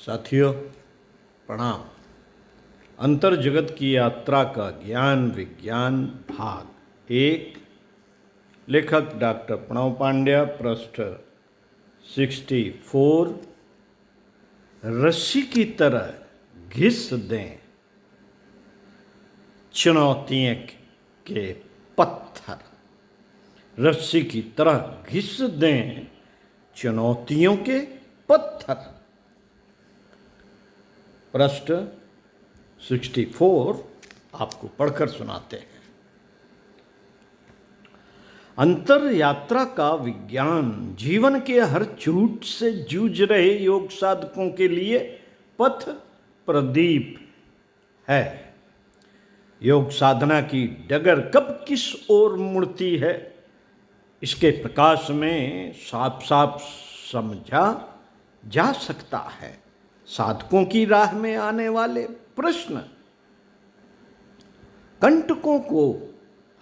साथियों प्रणाम। अंतर जगत की यात्रा का ज्ञान विज्ञान भाग एक। लेखक डॉक्टर प्रणव पांड्या। पृष्ठ 64। रस्सी की तरह घिस दें चुनौतियों के पत्थर। रस्सी की तरह घिस दें चुनौतियों के पत्थर। पृष्ठ 64 आपको पढ़कर सुनाते हैं। अंतर यात्रा का विज्ञान जीवन के हर चूट से जूझ रहे योग साधकों के लिए पथ प्रदीप है। योग साधना की डगर कब किस ओर मुड़ती है, इसके प्रकाश में साफ साफ समझा जा सकता है। साधकों की राह में आने वाले प्रश्न कंटकों को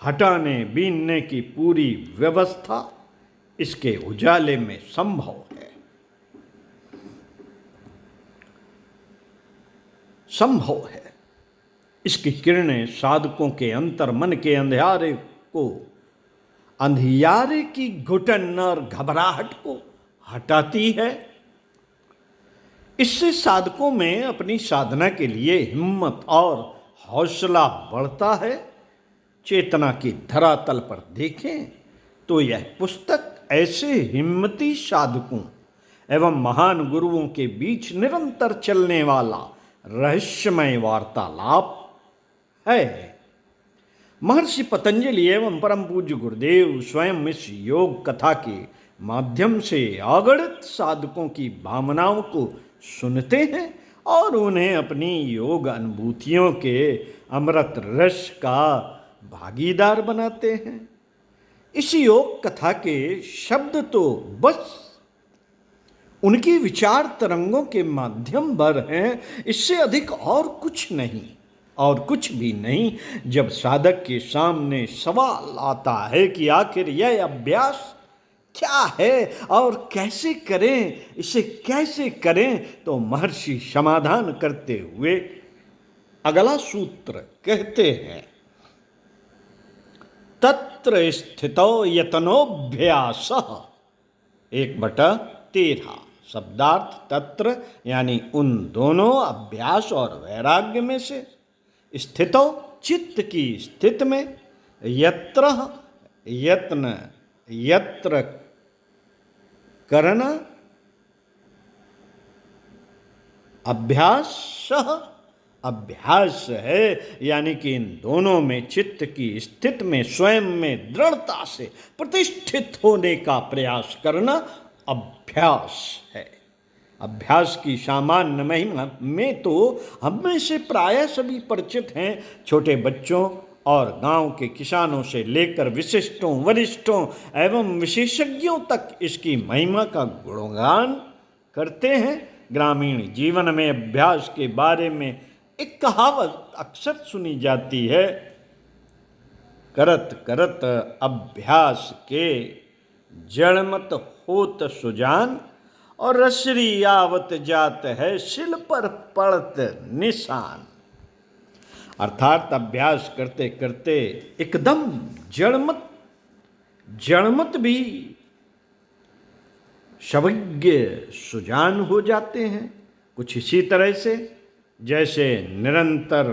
हटाने बीनने की पूरी व्यवस्था इसके उजाले में संभव है। इसकी किरणें साधकों के अंतर मन के अंधियारे की घुटन और घबराहट को हटाती है। इससे साधकों में अपनी साधना के लिए हिम्मत और हौसला बढ़ता है। चेतना की धरातल पर देखें तो यह पुस्तक ऐसे हिम्मती साधकों एवं महान गुरुओं के बीच निरंतर चलने वाला रहस्यमय वार्तालाप है। महर्षि पतंजलि एवं परम पूज्य गुरुदेव स्वयं इस योग कथा के माध्यम से अगणित साधकों की भावनाओं को सुनते हैं और उन्हें अपनी योग अनुभूतियों के अमृत रस का भागीदार बनाते हैं। इस योग कथा के शब्द तो बस उनकी विचार तरंगों के माध्यम भर हैं, इससे अधिक और कुछ नहीं और कुछ भी नहीं। जब साधक के सामने सवाल आता है कि आखिर यह अभ्यास क्या है और कैसे करें, इसे कैसे करें, तो महर्षि समाधान करते हुए अगला सूत्र कहते हैं। तत्र स्थितो यतनोभ्यास 1/13। शब्दार्थ तत्र यानी उन दोनों अभ्यास और वैराग्य में से, स्थितो चित्त की स्थिति में, यत्र यत्न यत्र करना, अभ्यास अभ्यास है, यानी कि इन दोनों में चित्त की स्थिति में स्वयं में दृढ़ता से प्रतिष्ठित होने का प्रयास करना अभ्यास है। अभ्यास की सामान्य महिमा में तो हम में से प्रायः सभी परिचित हैं। छोटे बच्चों और गांव के किसानों से लेकर विशिष्टों वरिष्ठों एवं विशेषज्ञों तक इसकी महिमा का गुणगान करते हैं। ग्रामीण जीवन में अभ्यास के बारे में एक कहावत अक्सर सुनी जाती है, करत करत अभ्यास के जड़मत होत सुजान, और रसरी आवत जात है शिल पर पड़त निशान। अर्थात अभ्यास करते करते एकदम जड़मत भी शवज्ञ सुजान हो जाते हैं। कुछ इसी तरह से जैसे निरंतर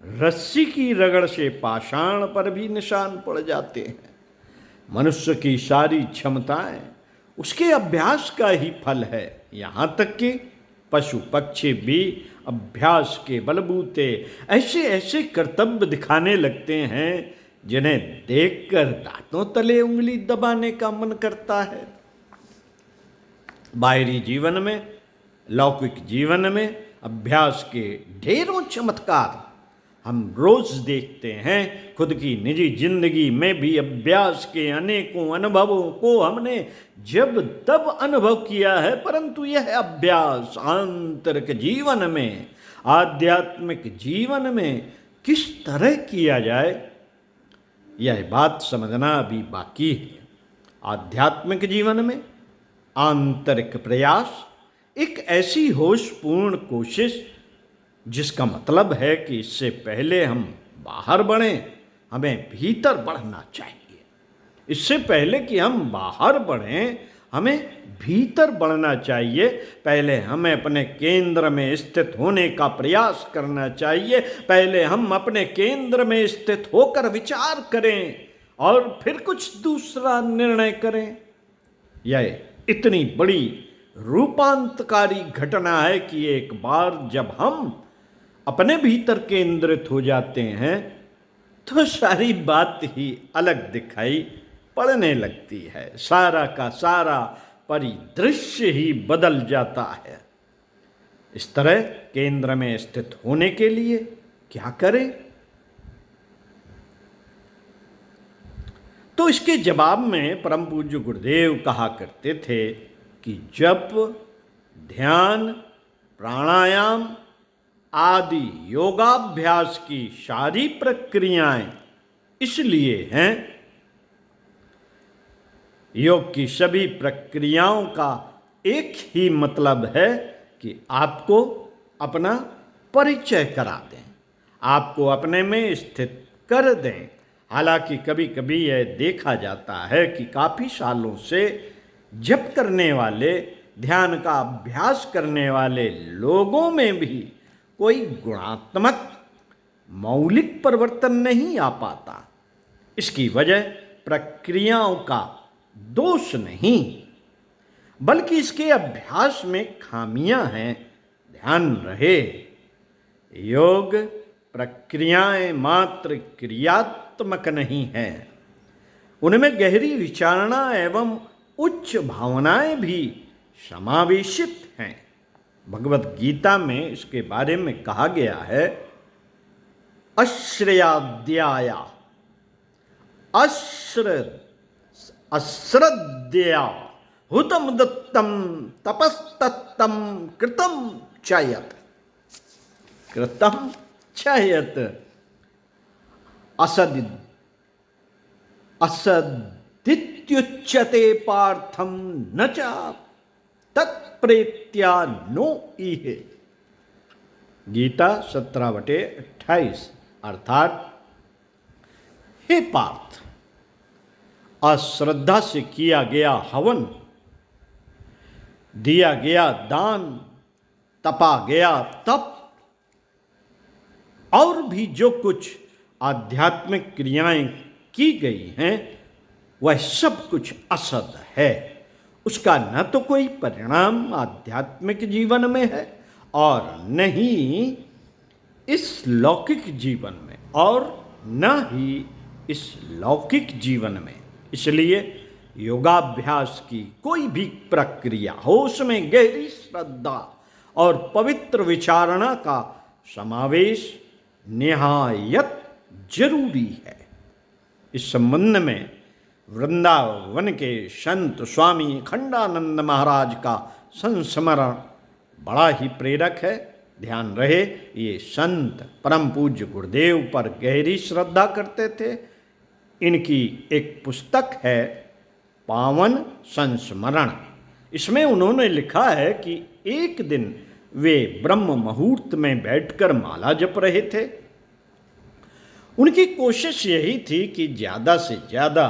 रस्सी की रगड़ से पाषाण पर भी निशान पड़ जाते हैं। मनुष्य की सारी क्षमताएं उसके अभ्यास का ही फल है। यहाँ तक कि पशु पक्षी भी अभ्यास के बलबूते ऐसे ऐसे कर्तव्य दिखाने लगते हैं जिन्हें देखकर दांतों तले उंगली दबाने का मन करता है। बाहरी जीवन में, लौकिक जीवन में अभ्यास के ढेरों चमत्कार हम रोज देखते हैं। खुद की निजी जिंदगी में भी अभ्यास के अनेकों अनुभवों को हमने जब तब अनुभव किया है, परंतु यह अभ्यास आंतरिक जीवन में, आध्यात्मिक जीवन में किस तरह किया जाए, यह बात समझना अभी बाकी है। आध्यात्मिक जीवन में आंतरिक प्रयास एक ऐसी होशपूर्ण कोशिश जिसका मतलब है कि इससे पहले हम बाहर बढ़ें, हमें भीतर बढ़ना चाहिए। इससे पहले कि हम बाहर बढ़ें, हमें भीतर बढ़ना चाहिए। पहले हमें अपने केंद्र में स्थित होने का प्रयास करना चाहिए। पहले हम अपने केंद्र में स्थित होकर विचार करें और फिर कुछ दूसरा निर्णय करें। यह इतनी बड़ी रूपांतकारी घटना है कि एक बार जब हम अपने भीतर केंद्रित हो जाते हैं तो सारी बात ही अलग दिखाई पड़ने लगती है। सारा का सारा परिदृश्य ही बदल जाता है। इस तरह केंद्र में स्थित होने के लिए क्या करें? तो इसके जवाब में परम पूज्य गुरुदेव कहा करते थे कि जप, ध्यान, प्राणायाम आदि योगाभ्यास की सारी प्रक्रियाएं इसलिए हैं, योग की सभी प्रक्रियाओं का एक ही मतलब है कि आपको अपना परिचय करा दें, आपको अपने में स्थित कर दें। हालांकि कभी कभी यह देखा जाता है कि काफ़ी सालों से जप करने वाले, ध्यान का अभ्यास करने वाले लोगों में भी कोई गुणात्मक मौलिक परिवर्तन नहीं आ पाता। इसकी वजह प्रक्रियाओं का दोष नहीं, बल्कि इसके अभ्यास में खामियां हैं। ध्यान रहे, योग प्रक्रियाएं मात्र क्रियात्मक नहीं हैं, उनमें गहरी विचारणा एवं उच्च भावनाएं भी समावेशित हैं। भगवत गीता में इसके बारे में कहा गया है, अश्रयाद्याया अश्रद्धया हुतम दत्तम तपस्तत्तम कृतम चयत असदित्युच्यते पार्थम न च तत्प्रेत्या नो इहे। गीता 17/28। अर्थात, हे पार्थ, अश्रद्धा से किया गया हवन, दिया गया दान, तपा गया तप और भी जो कुछ आध्यात्मिक क्रियाएं की गई हैं, वह सब कुछ असद है। उसका न तो कोई परिणाम आध्यात्मिक जीवन में है और न ही इस लौकिक जीवन में और न ही इस लौकिक जीवन में। इसलिए योगाभ्यास की कोई भी प्रक्रिया हो, उसमें गहरी श्रद्धा और पवित्र विचारणा का समावेश निहायत जरूरी है। इस संबंध में वृंदावन के संत स्वामी अखंडानंद महाराज का संस्मरण बड़ा ही प्रेरक है। ध्यान रहे, ये संत परम पूज्य गुरुदेव पर गहरी श्रद्धा करते थे। इनकी एक पुस्तक है पावन संस्मरण। इसमें उन्होंने लिखा है कि एक दिन वे ब्रह्म मुहूर्त में बैठकर माला जप रहे थे। उनकी कोशिश यही थी कि ज़्यादा से ज़्यादा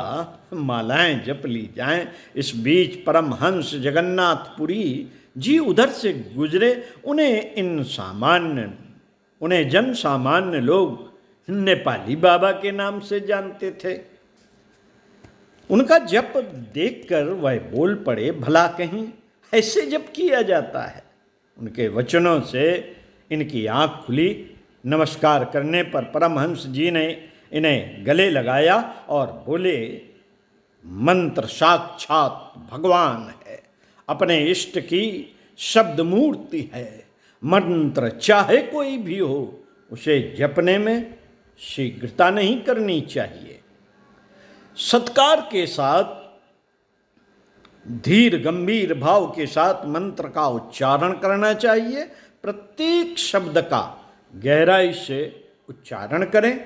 मालाएं जप ली जाएं। इस बीच परमहंस जगन्नाथपुरी जी उधर से गुजरे। उन्हें जन सामान्य लोग नेपाली बाबा के नाम से जानते थे। उनका जप देखकर वह बोल पड़े, भला कहीं ऐसे जप किया जाता है? उनके वचनों से इनकी आँख खुली। नमस्कार करने पर परमहंस जी ने इन्हें गले लगाया और बोले, मंत्र साक्षात भगवान है, अपने इष्ट की शब्द मूर्ति है। मंत्र चाहे कोई भी हो, उसे जपने में शीघ्रता नहीं करनी चाहिए। सत्कार के साथ, धीर गंभीर भाव के साथ मंत्र का उच्चारण करना चाहिए। प्रत्येक शब्द का गहराई से उच्चारण करें।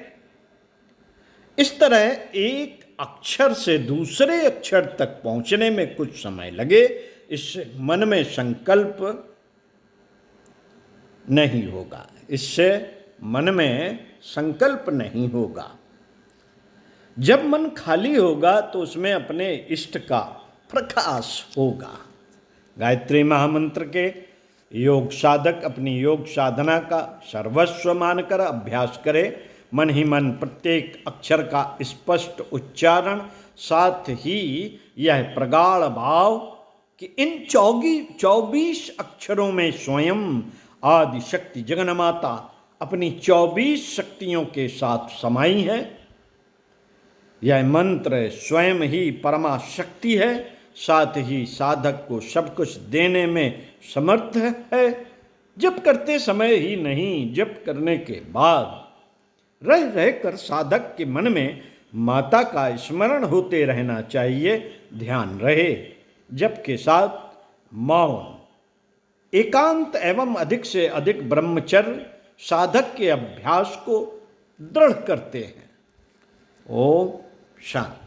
इस तरह एक अक्षर से दूसरे अक्षर तक पहुंचने में कुछ समय लगे, इससे मन में संकल्प नहीं होगा। इससे मन में संकल्प नहीं होगा। जब मन खाली होगा तो उसमें अपने इष्ट का प्रकाश होगा। गायत्री महामंत्र के योग साधक अपनी योग साधना का सर्वस्व मानकर अभ्यास करे। मन ही मन प्रत्येक अक्षर का स्पष्ट उच्चारण, साथ ही यह प्रगाढ़ भाव कि इन 24 अक्षरों में स्वयं आदि शक्ति जगन्माता अपनी 24 शक्तियों के साथ समाई है। यह मंत्र स्वयं ही परमा शक्ति है, साथ ही साधक को सब कुछ देने में समर्थ है। जप करते समय ही नहीं, जप करने के बाद रह रहकर साधक के मन में माता का स्मरण होते रहना चाहिए। ध्यान रहे, जप के साथ मौन, एकांत एवं अधिक से अधिक ब्रह्मचर्य साधक के अभ्यास को दृढ़ करते हैं। ओम शांति।